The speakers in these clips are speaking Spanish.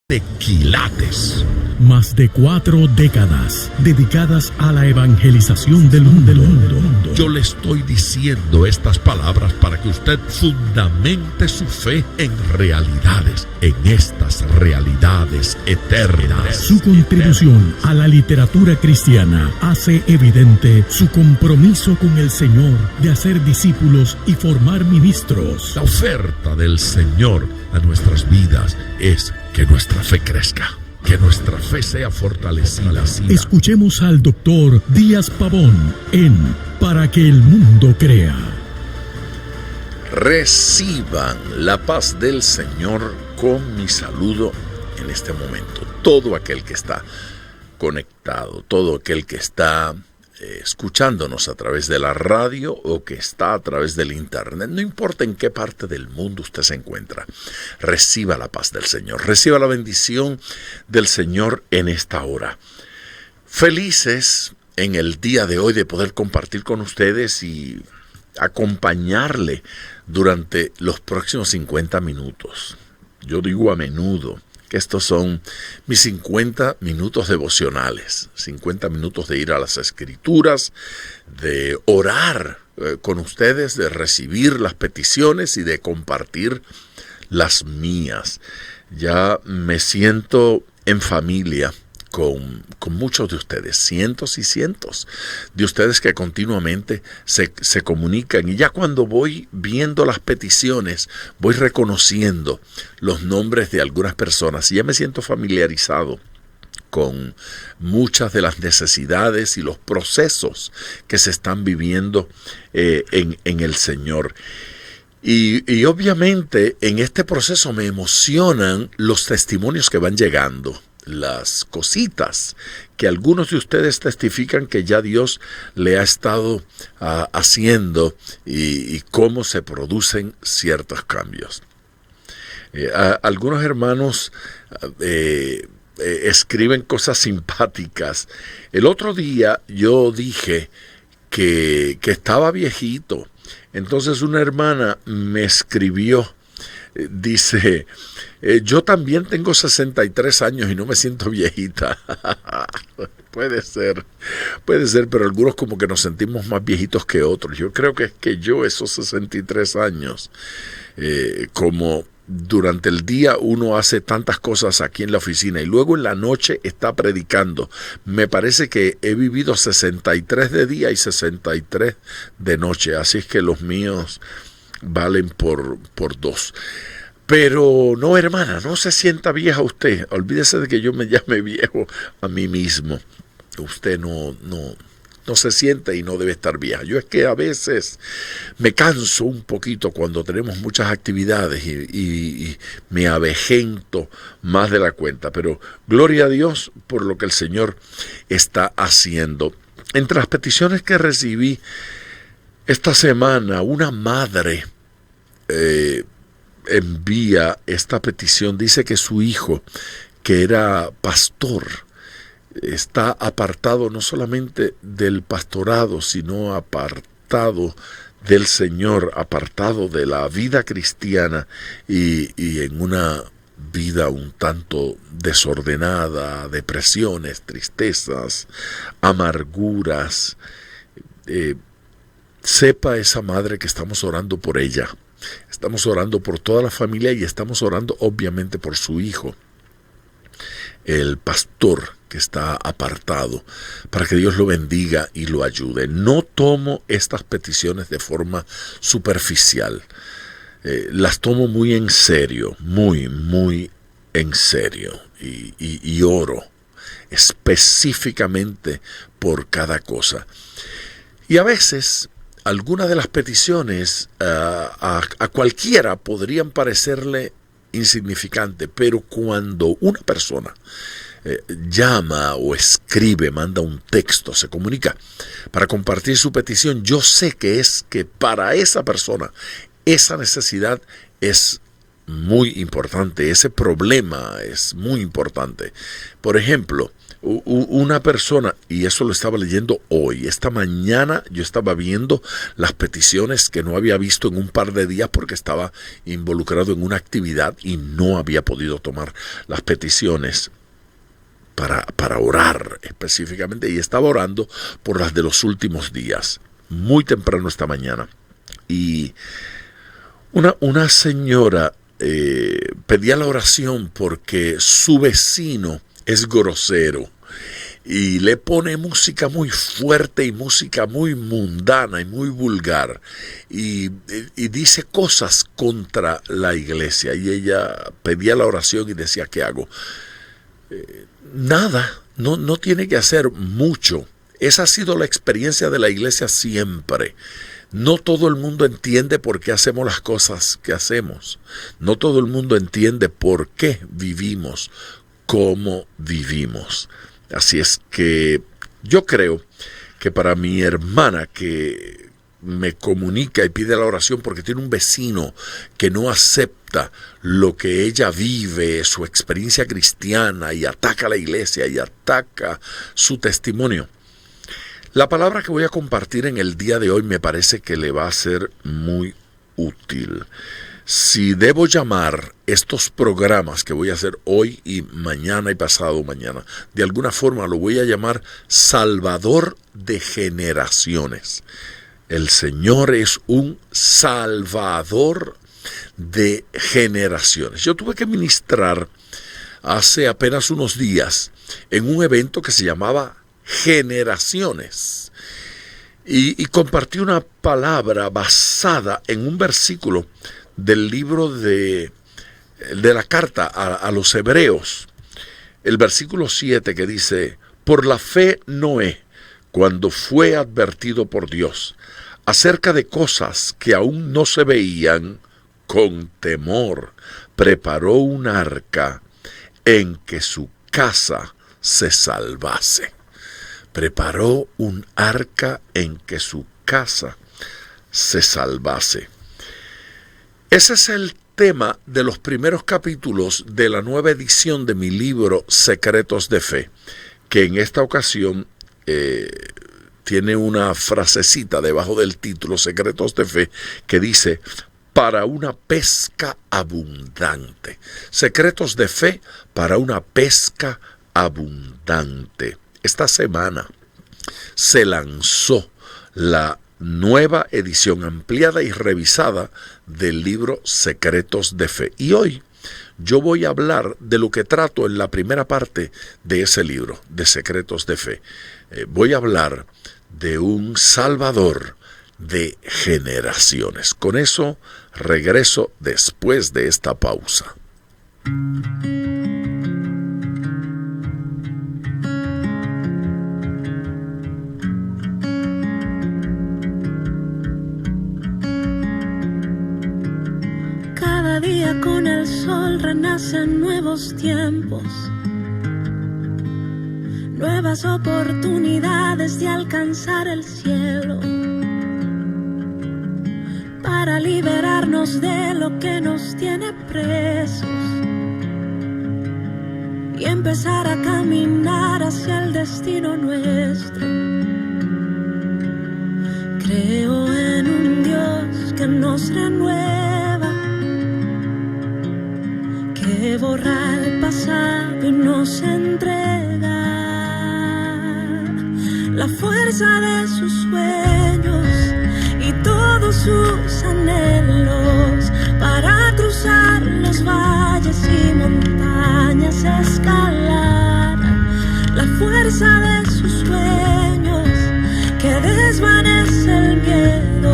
de quilates. Más de 4 décadas dedicadas a la evangelización del mundo. Yo le estoy diciendo estas palabras para que usted fundamente su fe en realidades, en estas realidades eternas. Su contribución a la literatura cristiana hace evidente su compromiso con el Señor de hacer discípulos y formar ministros. La oferta del Señor a nuestras vidas es que nuestra fe crezca, que nuestra fe sea fortalecida. Escuchemos al doctor Díaz Pavón en Para que el mundo crea. Reciban la paz del Señor con mi saludo en este momento. Todo aquel que está conectado, todo aquel que está escuchándonos a través de la radio o que está a través del internet, no importa en qué parte del mundo usted se encuentra, reciba la paz del Señor, reciba la bendición del Señor en esta hora. Felices en el día de hoy de poder compartir con ustedes y acompañarle durante los próximos 50 minutos. Yo digo a menudo que estos son mis 50 minutos devocionales, 50 minutos de ir a las Escrituras, de orar con ustedes, de recibir las peticiones y de compartir las mías. Ya me siento en familia con muchos de ustedes, cientos y cientos de ustedes que continuamente se comunican, y ya cuando voy viendo las peticiones, voy reconociendo los nombres de algunas personas y ya me siento familiarizado con muchas de las necesidades y los procesos que se están viviendo en el Señor. Y obviamente en este proceso me emocionan los testimonios que van llegando, las cositas que algunos de ustedes testifican que ya Dios le ha estado haciendo y cómo se producen ciertos cambios. Algunos hermanos escriben cosas simpáticas. El otro día yo dije que estaba viejito. Entonces una hermana me escribió, dice, yo también tengo 63 años y no me siento viejita. Puede ser, pero algunos como que nos sentimos más viejitos que otros. Yo creo que es que yo esos 63 años, como durante el día uno hace tantas cosas aquí en la oficina y luego en la noche está predicando, me parece que he vivido 63 de día y 63 de noche, así es que los míos valen por 2. Pero no, hermana, no se sienta vieja usted. Olvídese de que yo me llame viejo a mí mismo. Usted no se siente y no debe estar vieja. Yo es que a veces me canso un poquito cuando tenemos muchas actividades y me avejento más de la cuenta. Pero gloria a Dios por lo que el Señor está haciendo. Entre las peticiones que recibí esta semana, una madre envía esta petición. Dice que su hijo, que era pastor, está apartado no solamente del pastorado, sino apartado del Señor, apartado de la vida cristiana y en una vida un tanto desordenada, depresiones, tristezas, amarguras. Sepa esa madre que estamos orando por ella. Estamos orando por toda la familia y estamos orando obviamente por su hijo, el pastor que está apartado, para que Dios lo bendiga y lo ayude. No tomo estas peticiones de forma superficial. Las tomo muy en serio, muy en serio, y oro específicamente por cada cosa. Y a veces algunas de las peticiones a cualquiera podrían parecerle insignificante, pero cuando una persona llama o escribe, manda un texto, se comunica para compartir su petición, yo sé que es que para esa persona esa necesidad es muy importante, ese problema es muy importante. Por ejemplo, una persona, y eso lo estaba leyendo hoy, esta mañana yo estaba viendo las peticiones que no había visto en un par de días porque estaba involucrado en una actividad y no había podido tomar las peticiones para orar específicamente, y estaba orando por las de los últimos días, muy temprano esta mañana. Y una señora pedía la oración porque su vecino es grosero y le pone música muy fuerte y música muy mundana y muy vulgar y dice cosas contra la iglesia, y ella pedía la oración y decía, ¿qué hago? Nada, no tiene que hacer mucho. Esa ha sido la experiencia de la iglesia siempre. No todo el mundo entiende por qué hacemos las cosas que hacemos. No todo el mundo entiende por qué vivimos como vivimos. Así es que yo creo que para mi hermana que me comunica y pide la oración porque tiene un vecino que no acepta lo que ella vive, su experiencia cristiana, y ataca a la iglesia y ataca su testimonio, la palabra que voy a compartir en el día de hoy me parece que le va a ser muy útil. Si debo llamar estos programas que voy a hacer hoy y mañana y pasado mañana, de alguna forma lo voy a llamar Salvador de Generaciones. El Señor es un Salvador de generaciones. Yo tuve que ministrar hace apenas unos días en un evento que se llamaba Generaciones, y compartí una palabra basada en un versículo del libro de la carta a los Hebreos, el versículo 7, que dice: por la fe Noé, cuando fue advertido por Dios acerca de cosas que aún no se veían, con temor preparó un arca en que su casa se salvase. Preparó un arca en que su casa se salvase. Ese es el tema de los primeros capítulos de la nueva edición de mi libro Secretos de Fe, que en esta ocasión tiene una frasecita debajo del título Secretos de Fe que dice: para una pesca abundante. Secretos de Fe para una pesca abundante. Esta semana se lanzó la nueva edición ampliada y revisada del libro Secretos de Fe. Y hoy yo voy a hablar de lo que trato en la primera parte de ese libro, de Secretos de Fe. Voy a hablar de un Salvador de generaciones. Con eso regreso después de esta pausa. Cada día con el sol renacen nuevos tiempos, nuevas oportunidades de alcanzar el cielo, para liberarnos de lo que nos tiene presos y empezar a caminar hacia el destino nuestro. Creo en un Dios que nos renueva, que borra el pasado y nos entrega la fuerza de sus sueños y todos sus anhelos, para cruzar los valles y montañas, escalar la fuerza de sus sueños, que desvanece el miedo,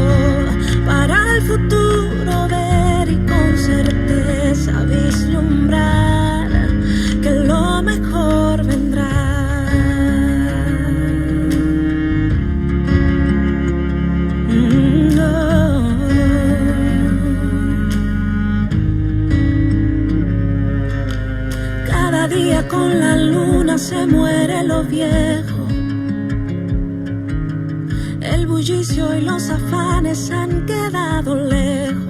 para el futuro ver y con certeza vislumbrar que lo mejor vendrá. Cada día con la luna se muere lo viejo, el bullicio y los afanes han quedado lejos.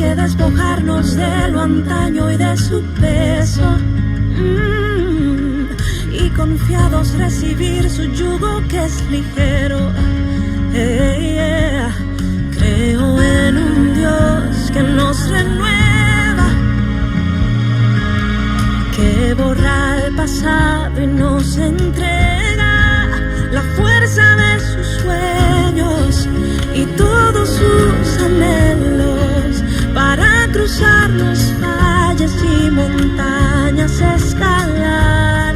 que despojarnos de lo antaño y de su peso, y confiados recibir su yugo que es ligero. Creo en un Dios que nos renueva, que borra el pasado y nos entrega la fuerza de sus sueños y todos sus anhelos para cruzar los valles y montañas, escalar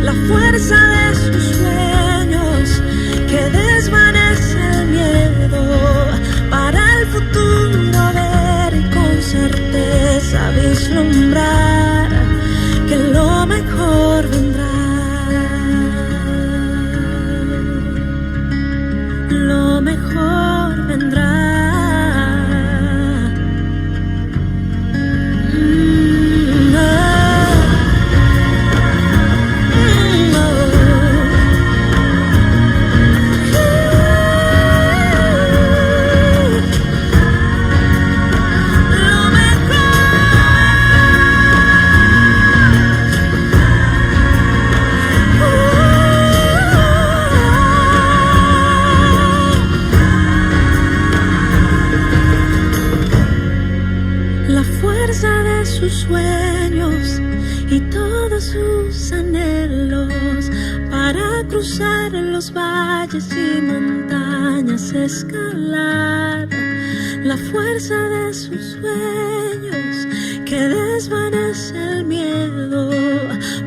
la fuerza de sus sueños que desvanece el miedo, para el futuro ver y con certeza vislumbrar que lo mejor vendrá. Lo mejor vendrá. Sueños y todos sus anhelos para cruzar los valles y montañas, escalar la fuerza de sus sueños que desvanece el miedo,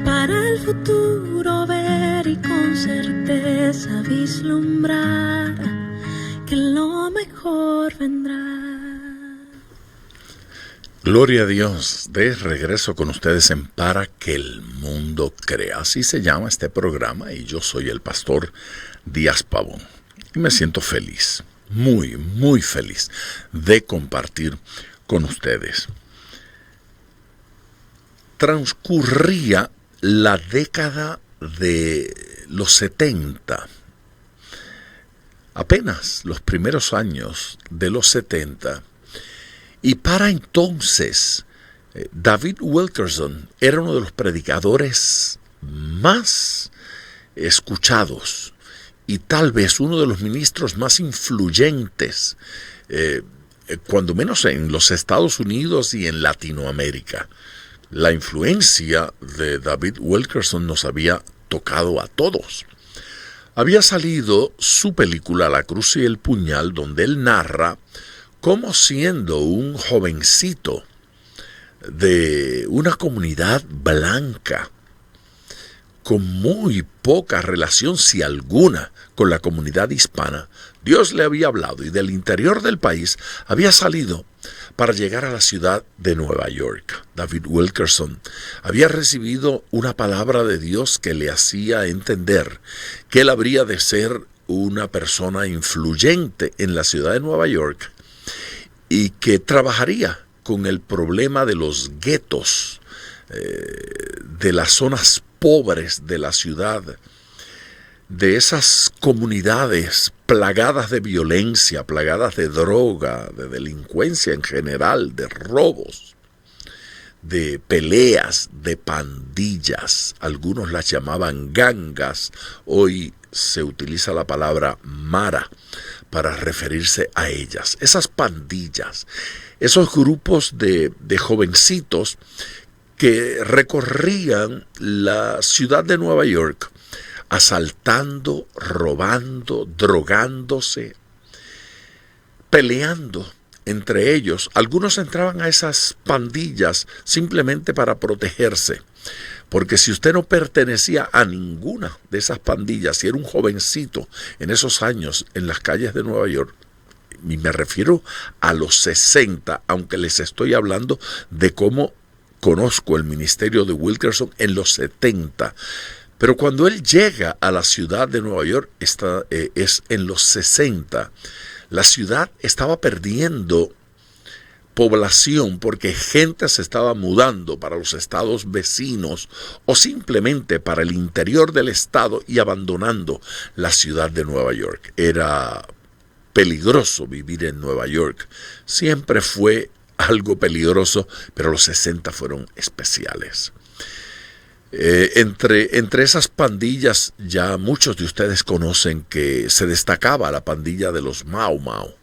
para el futuro ver y con certeza vislumbrar que lo mejor vendrá. Gloria a Dios, de regreso con ustedes en Para que el Mundo Crea. Así se llama este programa y yo soy el pastor Díaz Pavón. Y me siento feliz, muy, muy feliz de compartir con ustedes. Transcurría la década de los 70. Apenas los primeros años de los 70. Y para entonces, David Wilkerson era uno de los predicadores más escuchados y tal vez uno de los ministros más influyentes, cuando menos en los Estados Unidos y en Latinoamérica. La influencia de David Wilkerson nos había tocado a todos. Había salido su película La Cruz y el Puñal, donde él narra cómo, siendo un jovencito de una comunidad blanca, con muy poca relación, si alguna, con la comunidad hispana, Dios le había hablado y del interior del país había salido para llegar a la ciudad de Nueva York. David Wilkerson había recibido una palabra de Dios que le hacía entender que él habría de ser una persona influyente en la ciudad de Nueva York, y que trabajaría con el problema de los guetos, de las zonas pobres de la ciudad, de esas comunidades plagadas de violencia, plagadas de droga, de delincuencia en general, de robos, de peleas, de pandillas. Algunos las llamaban gangas. Hoy se utiliza la palabra mara para referirse a ellas. Esas pandillas, esos grupos de jovencitos que recorrían la ciudad de Nueva York asaltando, robando, drogándose, peleando entre ellos. Algunos entraban a esas pandillas simplemente para protegerse, porque si usted no pertenecía a ninguna de esas pandillas, si era un jovencito en esos años en las calles de Nueva York, y me refiero a los 60, aunque les estoy hablando de cómo conozco el ministerio de Wilkerson en los 70, pero cuando él llega a la ciudad de Nueva York, es en los 60, la ciudad estaba perdiendo población porque gente se estaba mudando para los estados vecinos o simplemente para el interior del estado y abandonando la ciudad de Nueva York. Era peligroso vivir en Nueva York. Siempre fue algo peligroso, pero los 60 fueron especiales. Entre esas pandillas, ya muchos de ustedes conocen que se destacaba la pandilla de los Mau Mau.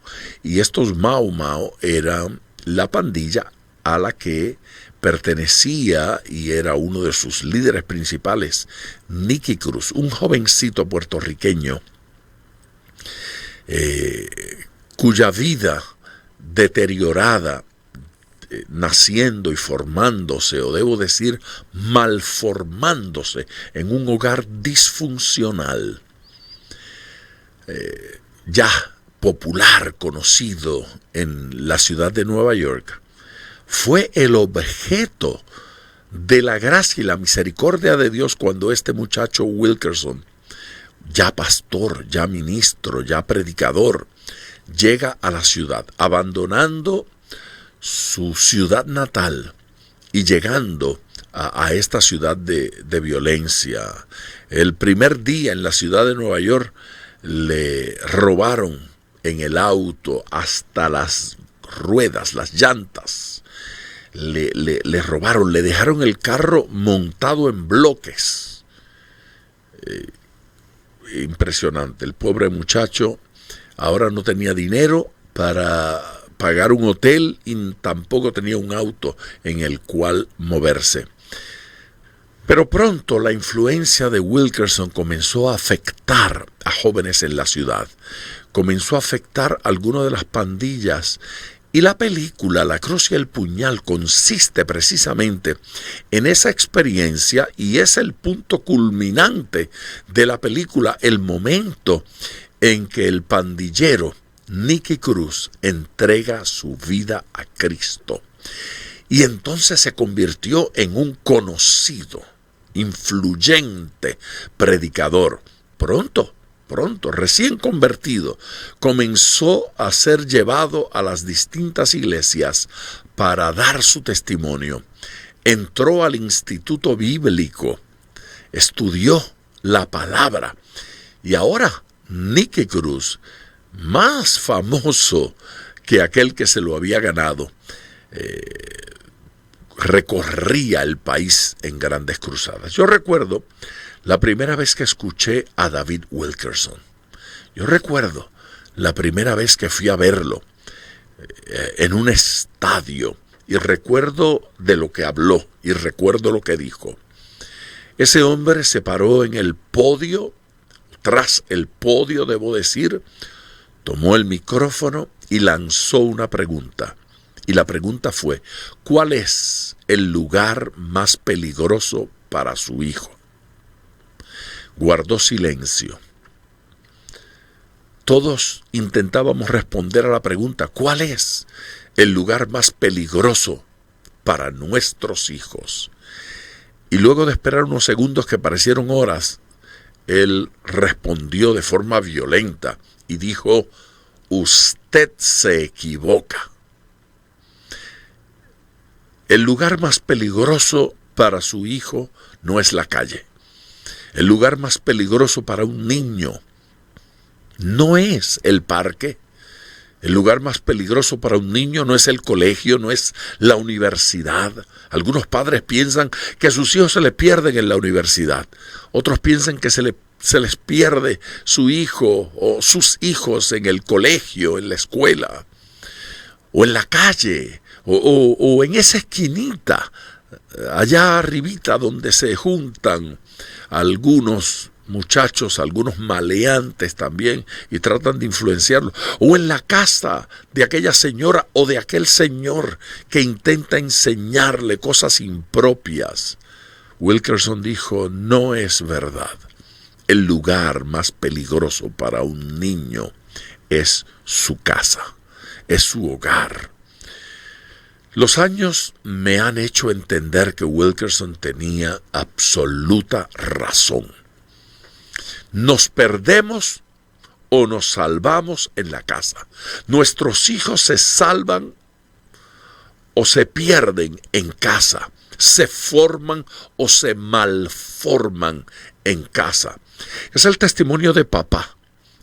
Y estos Mau Mau eran la pandilla a la que pertenecía y era uno de sus líderes principales, Nicky Cruz, un jovencito puertorriqueño cuya vida deteriorada, naciendo y formándose, o debo decir, malformándose en un hogar disfuncional, ya popular, conocido en la ciudad de Nueva York, fue el objeto de la gracia y la misericordia de Dios cuando este muchacho Wilkerson, ya pastor, ya ministro, ya predicador, llega a la ciudad, abandonando su ciudad natal y llegando a esta ciudad de violencia. El primer día en la ciudad de Nueva York le robaron en el auto hasta las ruedas, las llantas. Le robaron, le dejaron el carro montado en bloques. Impresionante. El pobre muchacho ahora no tenía dinero para pagar un hotel y tampoco tenía un auto en el cual moverse. Pero pronto la influencia de Wilkerson comenzó a afectar a jóvenes en la ciudad. Comenzó a afectar a algunas de las pandillas. Y la película La Cruz y el Puñal consiste precisamente en esa experiencia, y es el punto culminante de la película, el momento en que el pandillero Nicky Cruz entrega su vida a Cristo. Y entonces se convirtió en un conocido, influyente predicador. Pronto, recién convertido, comenzó a ser llevado a las distintas iglesias para dar su testimonio. Entró al instituto bíblico, estudió la palabra, y ahora Nicky Cruz, más famoso que aquel que se lo había ganado, recorría el país en grandes cruzadas. Yo recuerdo la primera vez que escuché a David Wilkerson. Yo recuerdo la primera vez que fui a verlo en un estadio, y recuerdo de lo que habló y recuerdo lo que dijo. Ese hombre se paró en el podio, tras el podio debo decir, tomó el micrófono y lanzó una pregunta. Y la pregunta fue: ¿cuál es el lugar más peligroso para su hijo? Guardó silencio. Todos intentábamos responder a la pregunta: ¿cuál es el lugar más peligroso para nuestros hijos? Y luego de esperar unos segundos que parecieron horas, él respondió de forma violenta y dijo: usted se equivoca. El lugar más peligroso para su hijo no es la calle. El lugar más peligroso para un niño no es el parque. El lugar más peligroso para un niño no es el colegio, no es la universidad. Algunos padres piensan que a sus hijos se les pierden en la universidad. Otros piensan que se les pierde su hijo o sus hijos en el colegio, en la escuela, o en la calle, o en esa esquinita, allá arribita donde se juntan algunos muchachos, algunos maleantes también, y tratan de influenciarlo, o en la casa de aquella señora o de aquel señor que intenta enseñarle cosas impropias. Wilkerson dijo: no es verdad. El lugar más peligroso para un niño es su casa, es su hogar. Los años me han hecho entender que Wilkerson tenía absoluta razón. Nos perdemos o nos salvamos en la casa. Nuestros hijos se salvan o se pierden en casa. Se forman o se malforman en casa. Es el testimonio de papá,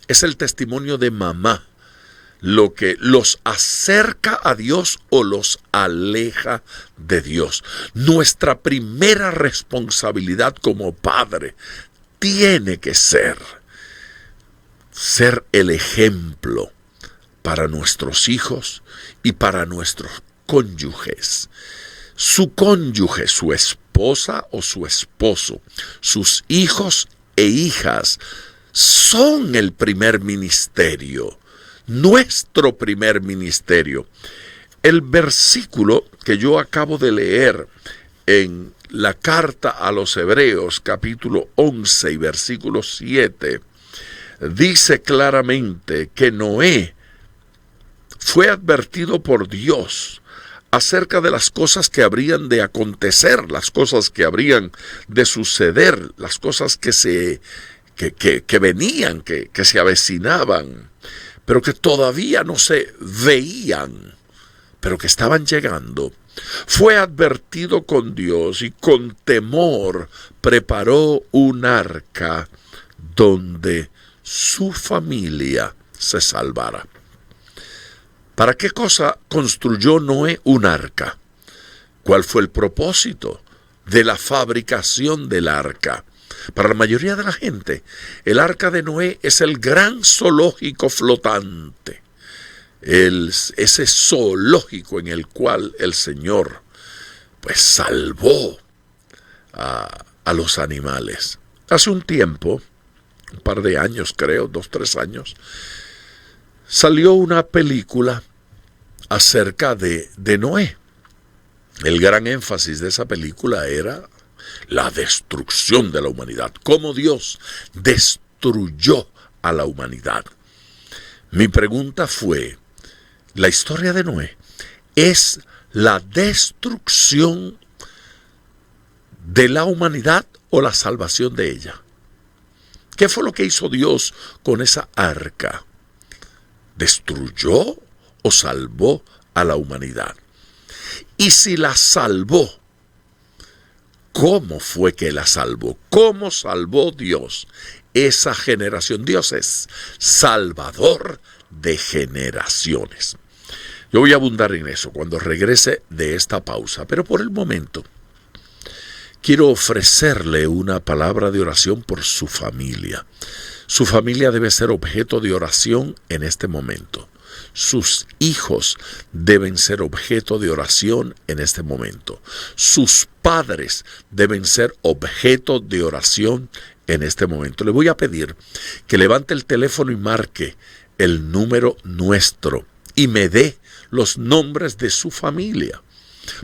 es el testimonio de mamá, lo que los acerca a Dios o los aleja de Dios. Nuestra primera responsabilidad como padre tiene que ser el ejemplo para nuestros hijos y para nuestros cónyuges. Su cónyuge, su esposa o su esposo, sus hijos e hijas son el primer ministerio, nuestro primer ministerio. El versículo que yo acabo de leer en la carta a los Hebreos, capítulo 11 y versículo 7, dice claramente que Noé fue advertido por Dios acerca de las cosas que habrían de acontecer, las cosas que habrían de suceder, las cosas que venían, que se avecinaban, pero que todavía no se veían, pero que estaban llegando. Fue advertido con Dios y con temor preparó un arca donde su familia se salvara. ¿Para qué cosa construyó Noé un arca? ¿Cuál fue el propósito de la fabricación del arca? Para la mayoría de la gente, el arca de Noé es el gran zoológico flotante. Ese zoológico en el cual el Señor pues salvó a los animales. Hace un tiempo, un par de años creo, 2, 3 años, salió una película acerca de Noé. El gran énfasis de esa película era la destrucción de la humanidad, cómo Dios destruyó a la humanidad. Mi pregunta fue, ¿la historia de Noé es la destrucción de la humanidad o la salvación de ella? ¿Qué fue lo que hizo Dios con esa arca? ¿Destruyó o salvó a la humanidad? Y si la salvó, ¿cómo fue que la salvó? ¿Cómo salvó Dios esa generación? Dios es salvador de generaciones. Yo voy a abundar en eso cuando regrese de esta pausa, pero por el momento quiero ofrecerle una palabra de oración por su familia. Su familia debe ser objeto de oración en este momento. Sus hijos deben ser objeto de oración en este momento. Sus padres deben ser objeto de oración en este momento. Le voy a pedir que levante el teléfono y marque el número nuestro y me dé los nombres de su familia.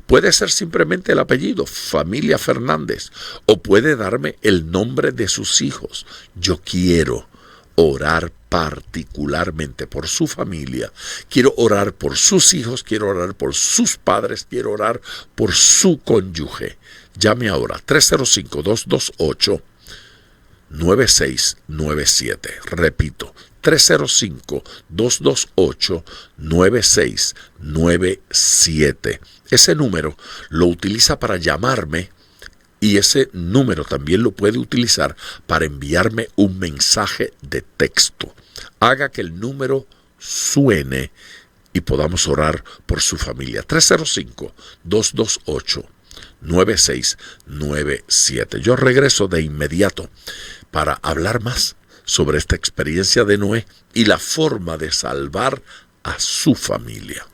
Puede ser simplemente el apellido, familia Fernández, o puede darme el nombre de sus hijos. Yo quiero orar particularmente por su familia. Quiero orar por sus hijos, quiero orar por sus padres, quiero orar por su cónyuge. Llame ahora, 305-228-9697. Repito, 305-228-9697. Ese número lo utiliza para llamarme y ese número también lo puede utilizar para enviarme un mensaje de texto. Haga que el número suene y podamos orar por su familia. 305-228-9697. Yo regreso de inmediato para hablar más sobre esta experiencia de Noé y la forma de salvar a su familia.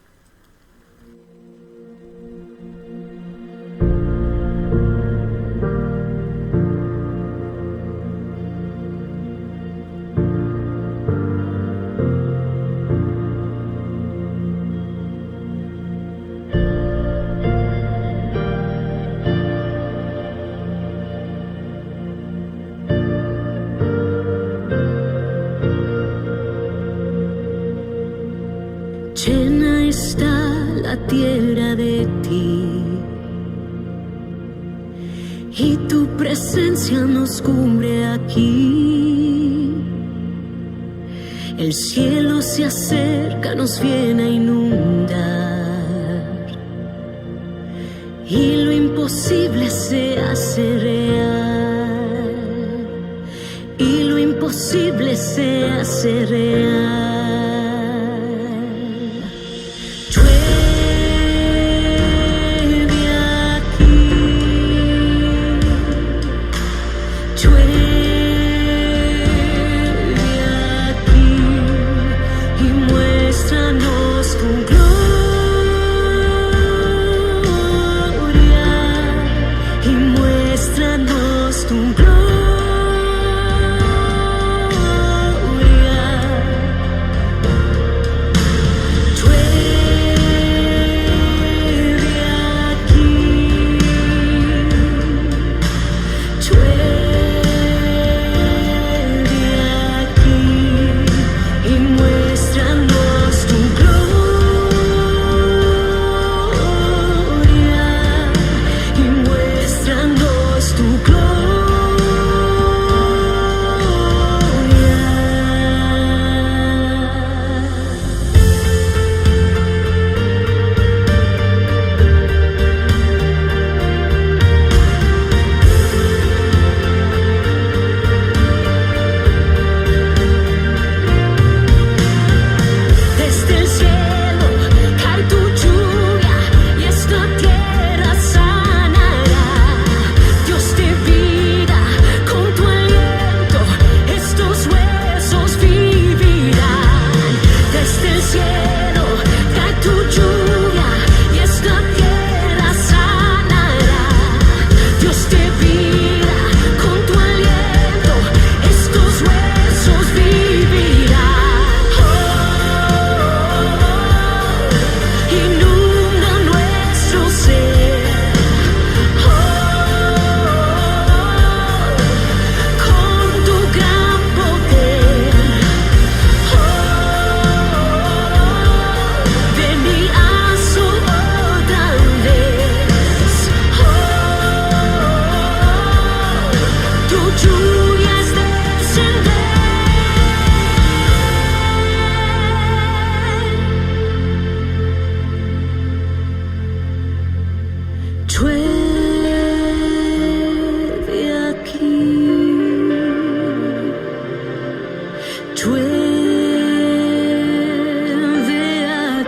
Llena está la tierra de ti y tu presencia nos cubre aquí. El cielo se acerca, nos viene a inundar y lo imposible se hace real, y lo imposible se hace real.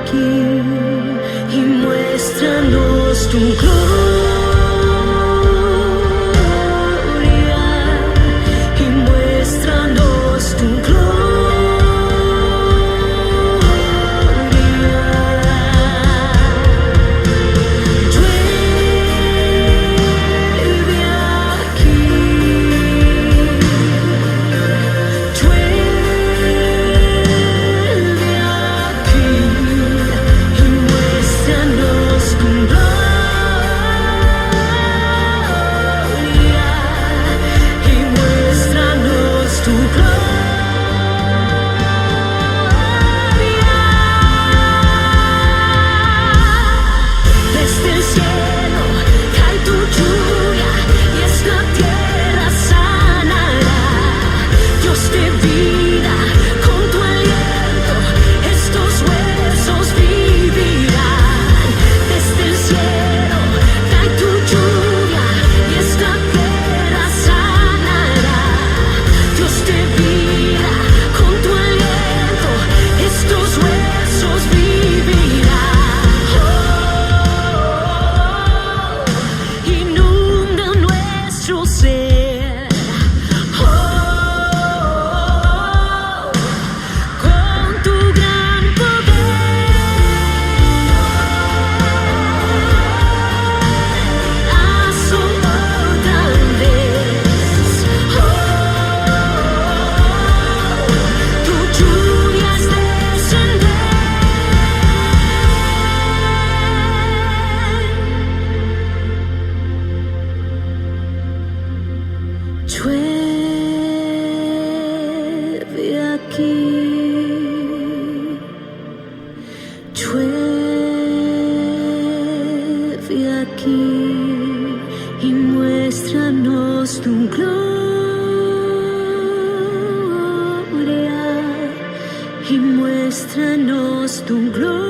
aquí y muéstranos tu gloria y muéstranos tu gloria.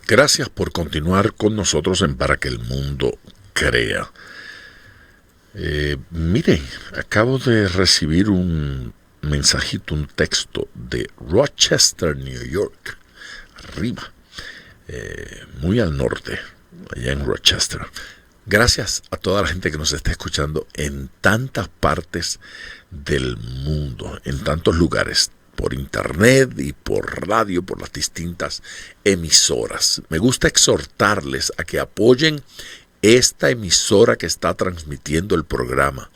Gracias por continuar con nosotros en Para que el Mundo Crea. Miren, acabo de recibir un mensajito, un texto de Rochester, New York, arriba, muy al norte, allá en Rochester. Gracias a toda la gente que nos está escuchando en tantas partes del mundo, en tantos lugares, por internet y por radio, por las distintas emisoras. Me gusta exhortarles a que apoyen esta emisora que está transmitiendo el programa.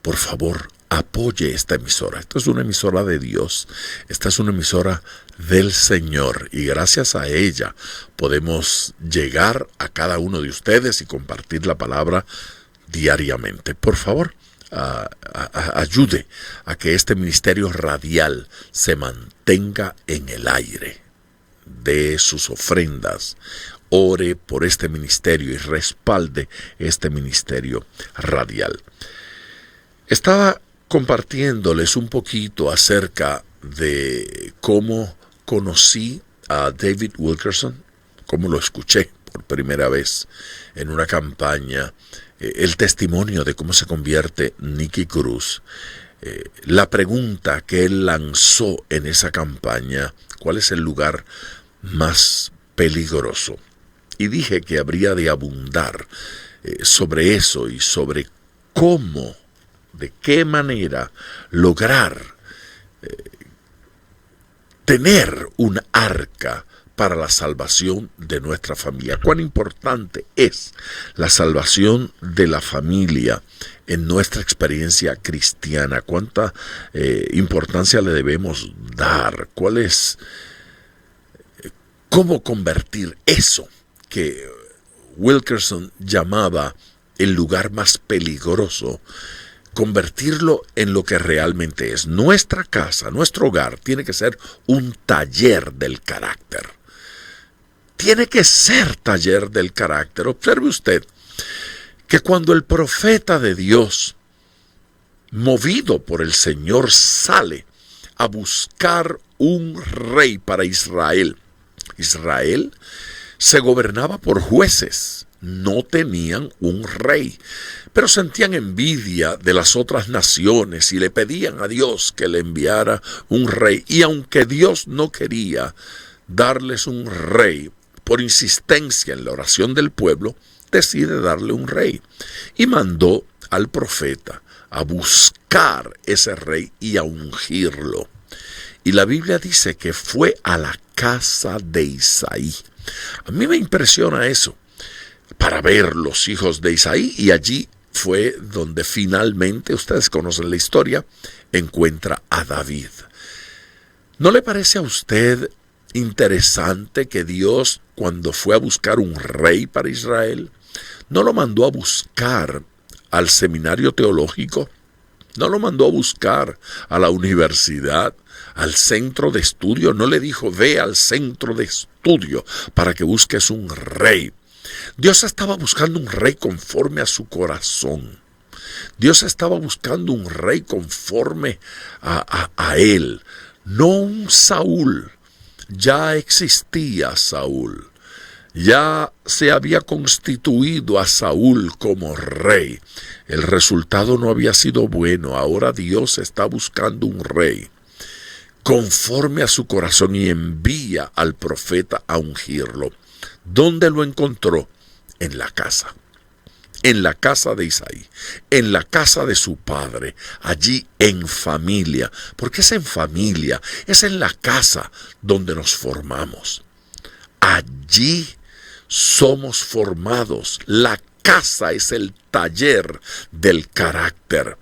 Por favor, apoye esta emisora. Esta es una emisora de Dios. Esta es una emisora del Señor. Y gracias a ella podemos llegar a cada uno de ustedes y compartir la palabra diariamente. Por favor, ayude a que este ministerio radial se mantenga en el aire. De sus ofrendas, ore por este ministerio y respalde este ministerio radial. Estaba compartiéndoles un poquito acerca de cómo conocí a David Wilkerson, cómo lo escuché por primera vez en una campaña, el testimonio de cómo se convierte Nicky Cruz, la pregunta que él lanzó en esa campaña: ¿cuál es el lugar más peligroso? Y dije que habría de abundar sobre eso y sobre cómo, de qué manera lograr tener un arca para la salvación de nuestra familia. Cuán importante es la salvación de la familia en nuestra experiencia cristiana. Cuánta importancia le debemos dar. ¿Cuál es? ¿Cómo convertir eso que Wilkerson llamaba el lugar más peligroso, convertirlo en lo que realmente es? Nuestra casa, nuestro hogar, tiene que ser un taller del carácter. Tiene que ser taller del carácter. Observe usted que cuando el profeta de Dios, movido por el Señor, sale a buscar un rey para Israel, Israel se gobernaba por jueces, no tenían un rey, pero sentían envidia de las otras naciones y le pedían a Dios que le enviara un rey. Y aunque Dios no quería darles un rey, por insistencia en la oración del pueblo, decide darle un rey y mandó al profeta a buscar ese rey y a ungirlo. Y la Biblia dice que fue a la casa de Isaí. A mí me impresiona eso, para ver los hijos de Isaí, y allí fue donde finalmente, ustedes conocen la historia, encuentra a David. ¿No le parece a usted interesante que Dios, cuando fue a buscar un rey para Israel, no lo mandó a buscar al seminario teológico? No lo mandó a buscar a la universidad, al centro de estudio. No le dijo, ve al centro de estudio para que busques un rey. Dios estaba buscando un rey conforme a su corazón. Dios estaba buscando un rey conforme a él, no un Saúl. Ya existía Saúl. Ya se había constituido a Saúl como rey. El resultado no había sido bueno. Ahora Dios está buscando un rey conforme a su corazón y envía al profeta a ungirlo. ¿Dónde lo encontró? En la casa de Isaí, en la casa de su padre, allí en familia, porque es en familia, es en la casa donde nos formamos. Allí somos formados. La casa es el taller del carácter.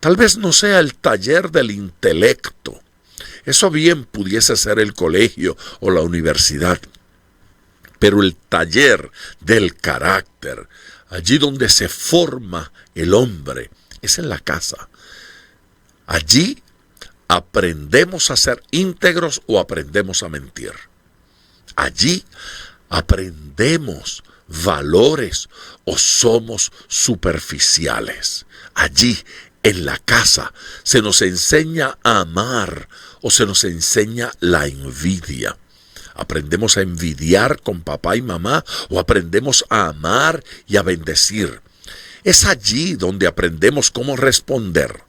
Tal vez no sea el taller del intelecto. Eso bien pudiese ser el colegio o la universidad. Pero el taller del carácter, allí donde se forma el hombre, es en la casa. Allí aprendemos a ser íntegros o aprendemos a mentir. Allí aprendemos valores o somos superficiales. Allí, en la casa, se nos enseña a amar o se nos enseña la envidia. Aprendemos a envidiar con papá y mamá o aprendemos a amar y a bendecir. Es allí donde aprendemos cómo responder,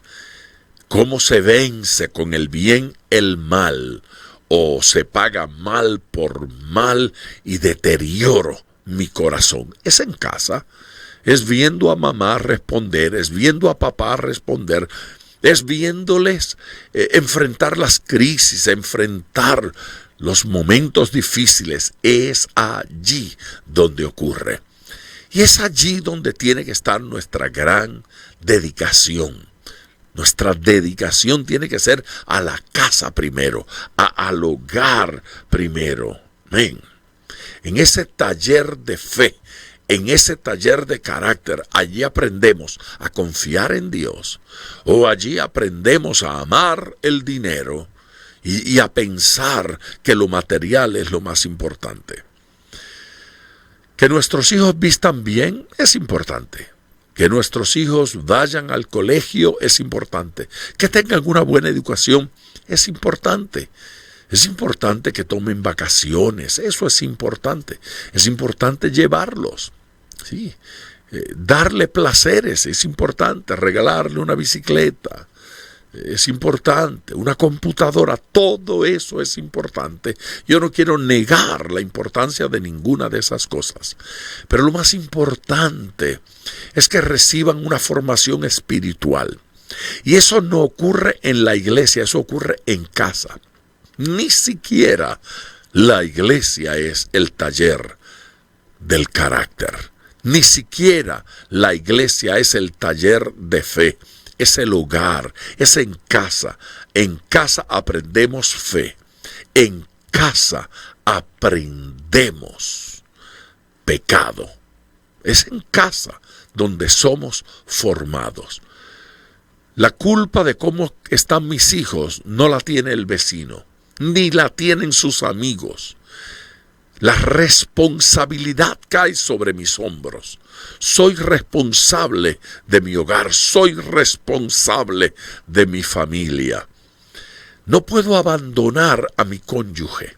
cómo se vence con el bien el mal, o se paga mal por mal y deterioro mi corazón. Es en casa, es viendo a mamá responder, es viendo a papá responder, es viéndoles enfrentar las crisis, enfrentar los momentos difíciles. Es allí donde ocurre. Y es allí donde tiene que estar nuestra gran dedicación. Nuestra dedicación tiene que ser a la casa primero, al hogar primero. Amén. En ese taller de fe, en ese taller de carácter, allí aprendemos a confiar en Dios, o allí aprendemos a amar el dinero y a pensar que lo material es lo más importante. Que nuestros hijos vistan bien es importante. Que nuestros hijos vayan al colegio es importante. Que tengan una buena educación es importante. Es importante que tomen vacaciones. Eso es importante. Es importante llevarlos. Sí. Darle placeres es importante. Regalarle una bicicleta es importante. Una computadora. Todo eso es importante. Yo no quiero negar la importancia de ninguna de esas cosas. Pero lo más importante es que reciban una formación espiritual. Y eso no ocurre en la iglesia, eso ocurre en casa. Ni siquiera la iglesia es el taller del carácter. Ni siquiera la iglesia es el taller de fe. Es el hogar, es en casa. En casa aprendemos fe. En casa aprendemos pecado. Es en casa donde somos formados. La culpa de cómo están mis hijos no la tiene el vecino, ni la tienen sus amigos. La responsabilidad cae sobre mis hombros. Soy responsable de mi hogar, soy responsable de mi familia. No puedo abandonar a mi cónyuge.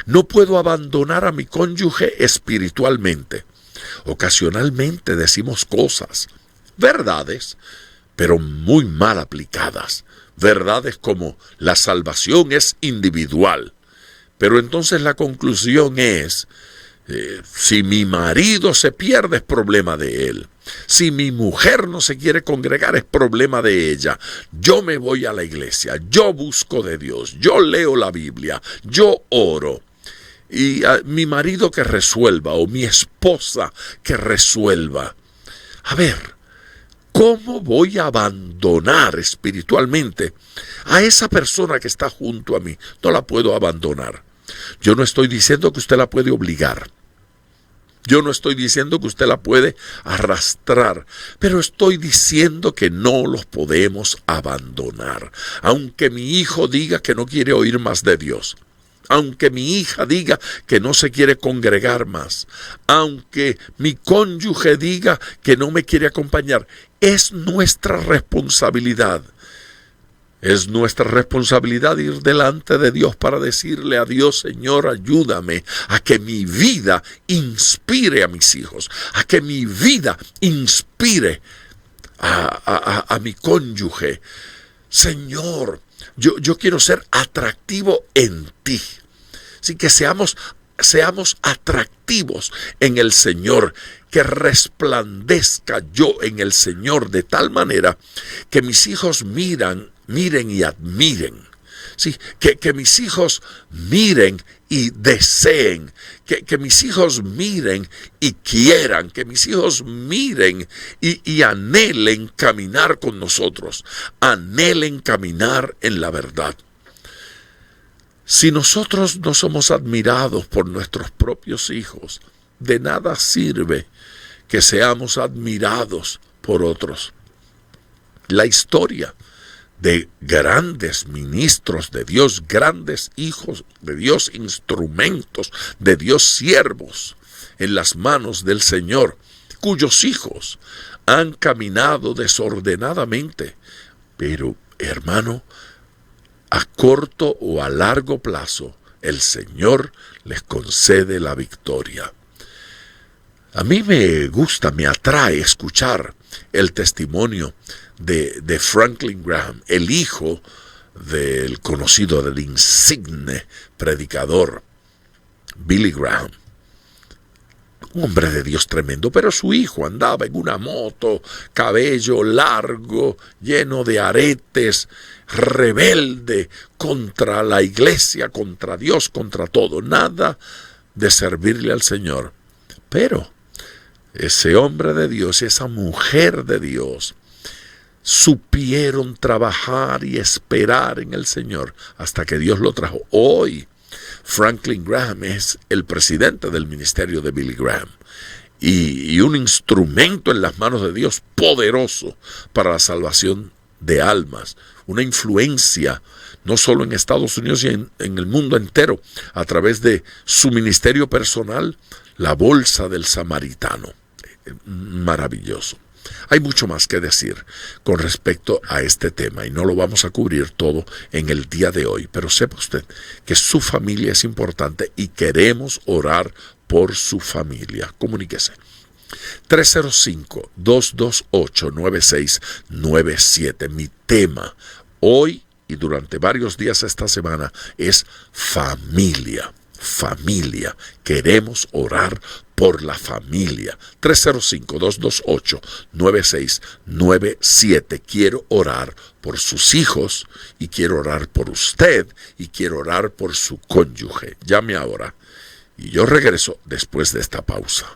No puedo abandonar a mi cónyuge espiritualmente. Ocasionalmente decimos cosas, verdades, pero muy mal aplicadas. Verdades como la salvación es individual. Pero entonces la conclusión es, si mi marido se pierde es problema de él. Si mi mujer no se quiere congregar es problema de ella. Yo me voy a la iglesia, yo busco de Dios, yo leo la Biblia, yo oro. Y mi marido que resuelva, o mi esposa que resuelva. A ver, ¿cómo voy a abandonar espiritualmente a esa persona que está junto a mí? No la puedo abandonar. Yo no estoy diciendo que usted la puede obligar. Yo no estoy diciendo que usted la puede arrastrar, pero estoy diciendo que no los podemos abandonar. Aunque mi hijo diga que no quiere oír más de Dios, aunque mi hija diga que no se quiere congregar más, aunque mi cónyuge diga que no me quiere acompañar, es nuestra responsabilidad. Es nuestra responsabilidad ir delante de Dios para decirle a Dios: Señor, ayúdame a que mi vida inspire a mis hijos, a que mi vida inspire a mi cónyuge. Señor, yo quiero ser atractivo en ti. Así que seamos atractivos en el Señor, que resplandezca yo en el Señor de tal manera que mis hijos miren y admiren. Sí, que mis hijos miren y deseen, que mis hijos miren y quieran, que mis hijos miren y anhelen caminar con nosotros, anhelen caminar en la verdad. Si nosotros no somos admirados por nuestros propios hijos, de nada sirve que seamos admirados por otros. La historia de grandes ministros de Dios, grandes hijos de Dios, instrumentos de Dios, siervos en las manos del Señor, cuyos hijos han caminado desordenadamente, pero, hermano, a corto o a largo plazo, el Señor les concede la victoria. A mí me gusta, me atrae escuchar el testimonio de Franklin Graham, el hijo del conocido, del insigne predicador Billy Graham. Un hombre de Dios tremendo, pero su hijo andaba en una moto, cabello largo, lleno de aretes, rebelde contra la iglesia, contra Dios, contra todo, nada de servirle al Señor. Pero ese hombre de Dios y esa mujer de Dios supieron trabajar y esperar en el Señor hasta que Dios lo trajo. Hoy Franklin Graham es el presidente del ministerio de Billy Graham y un instrumento en las manos de Dios poderoso para la salvación de almas, una influencia no solo en Estados Unidos y en el mundo entero, a través de su ministerio personal, la Bolsa del Samaritano. Maravilloso. Hay mucho más que decir con respecto a este tema y no lo vamos a cubrir todo en el día de hoy, pero sepa usted que su familia es importante y queremos orar por su familia. Comuníquese. 305-228-9697. Mi tema hoy y durante varios días esta semana es familia. Familia. Queremos orar por la familia. 305-228-9697. Quiero orar por sus hijos y quiero orar por usted y quiero orar por su cónyuge. Llame ahora y yo regreso después de esta pausa.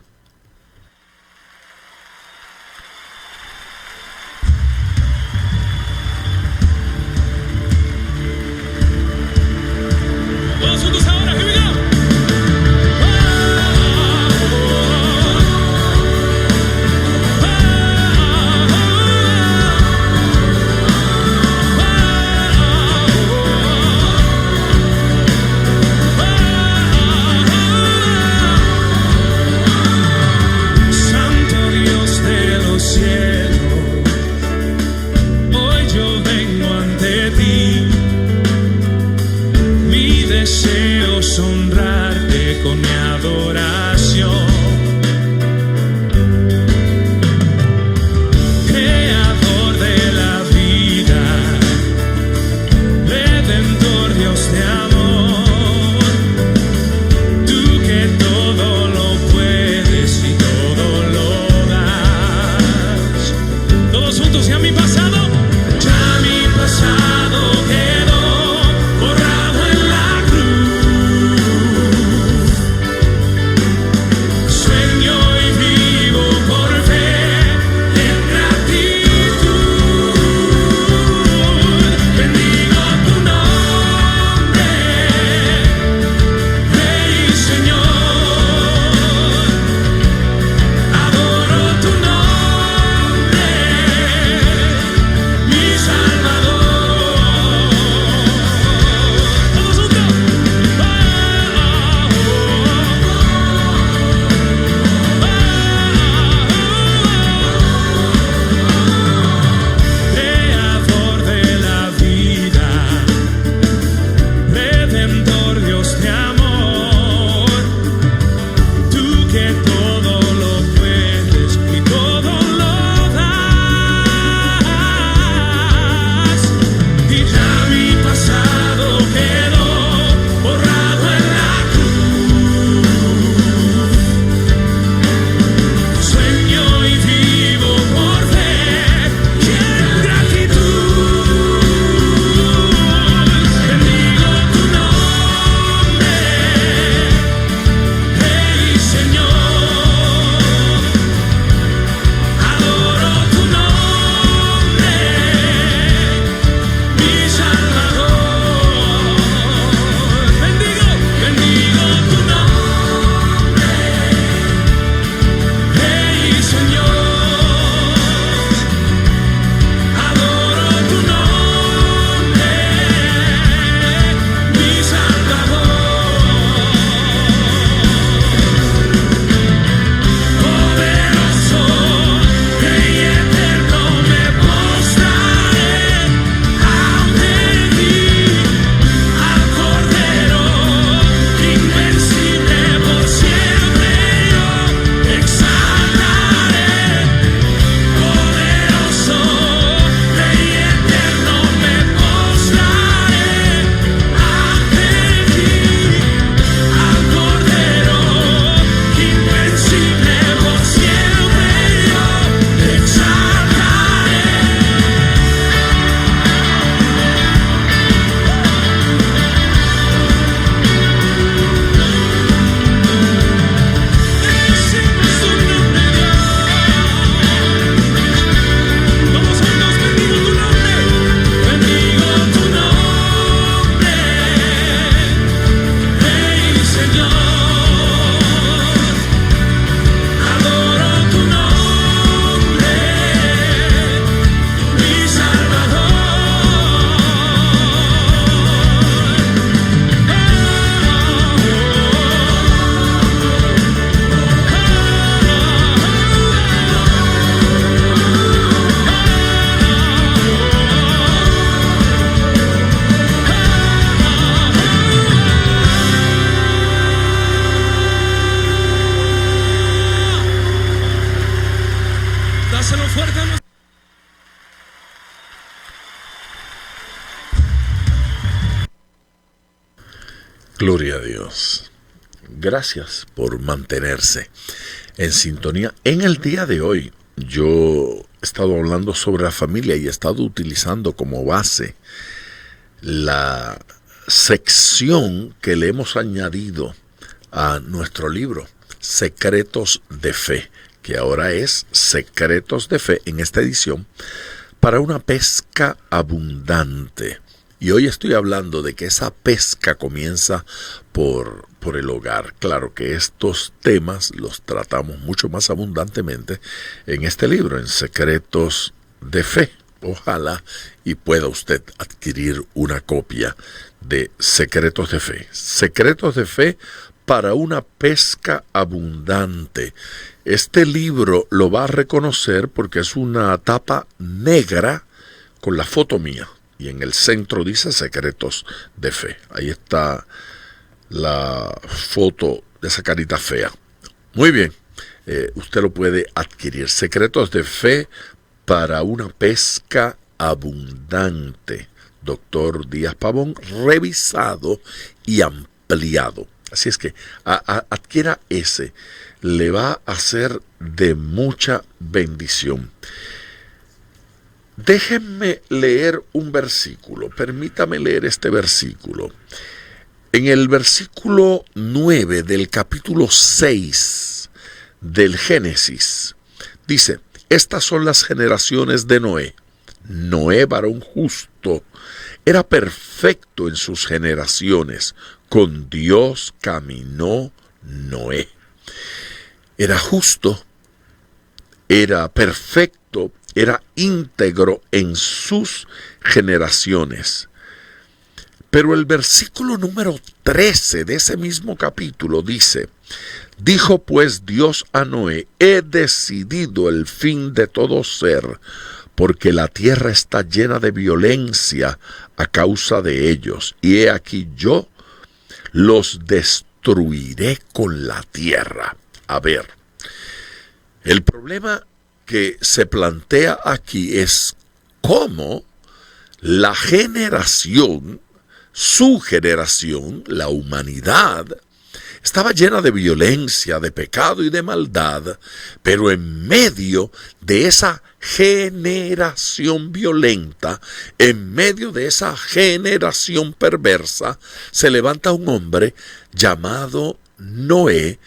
Gloria a Dios. Gracias por mantenerse en sintonía. En el día de hoy yo he estado hablando sobre la familia y he estado utilizando como base la sección que le hemos añadido a nuestro libro, Secretos de Fe, que ahora es Secretos de Fe en esta edición, para una pesca abundante. Y hoy estoy hablando de que esa pesca comienza por el hogar. Claro que estos temas los tratamos mucho más abundantemente en este libro, en Secretos de Fe. Ojalá y pueda usted adquirir una copia de Secretos de Fe. Secretos de Fe para una pesca abundante. Este libro lo va a reconocer porque es una tapa negra con la foto mía. Y en el centro dice Secretos de Fe. Ahí está la foto de esa carita fea. Muy bien, usted lo puede adquirir. Secretos de Fe para una pesca abundante. Dr. Díaz Pavón, revisado y ampliado. Así es que adquiera ese. Le va a ser de mucha bendición. Déjenme leer un versículo. Permítame leer este versículo. En el versículo 9 del capítulo 6 del Génesis, dice: estas son las generaciones de Noé. Noé, varón justo, era perfecto en sus generaciones. Con Dios caminó Noé. Era justo, era perfecto, era íntegro en sus generaciones. Pero el versículo número 13 de ese mismo capítulo dice: dijo pues Dios a Noé: he decidido el fin de todo ser, porque la tierra está llena de violencia a causa de ellos, y he aquí yo los destruiré con la tierra. A ver, el problema que se plantea aquí es cómo la generación, su generación, la humanidad, estaba llena de violencia, de pecado y de maldad, pero en medio de esa generación violenta, en medio de esa generación perversa, se levanta un hombre llamado Noé,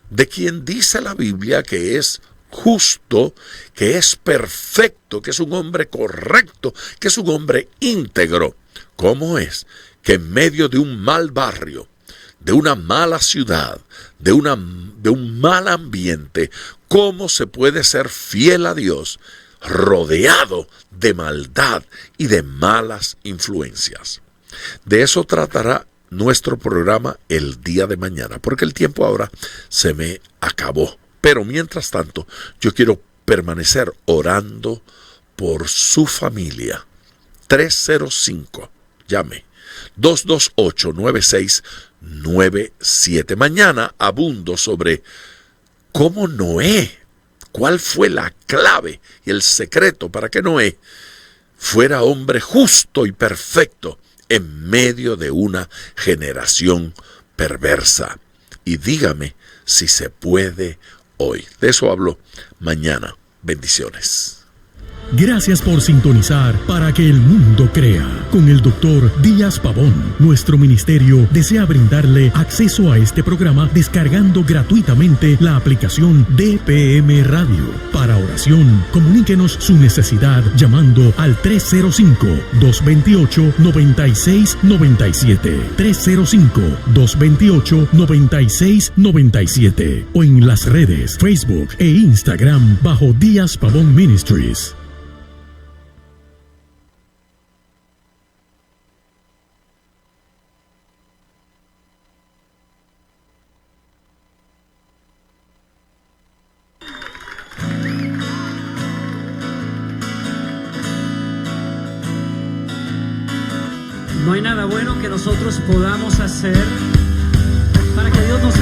de quien dice la Biblia que es justo, que es perfecto, que es un hombre correcto, que es un hombre íntegro. ¿Cómo es que en medio de un mal barrio, de una mala ciudad, de un mal ambiente, cómo se puede ser fiel a Dios rodeado de maldad y de malas influencias? De eso tratará nuestro programa el día de mañana, porque el tiempo ahora se me acabó. Pero mientras tanto, yo quiero permanecer orando por su familia. 305, llame, 228-9697. Mañana abundo sobre cómo Noé, cuál fue la clave y el secreto para que Noé fuera hombre justo y perfecto en medio de una generación perversa. Y dígame si se puede hoy. De eso hablo mañana. Bendiciones. Gracias por sintonizar Para que el mundo crea con el Dr. Díaz Pavón. Nuestro ministerio desea brindarle acceso a este programa descargando gratuitamente la aplicación DPM Radio. Para oración, comuníquenos su necesidad llamando al 305-228-9697. 305-228-9697. O en las redes Facebook e Instagram bajo Díaz Pavón Ministries. No hay nada bueno que nosotros podamos hacer para que Dios nos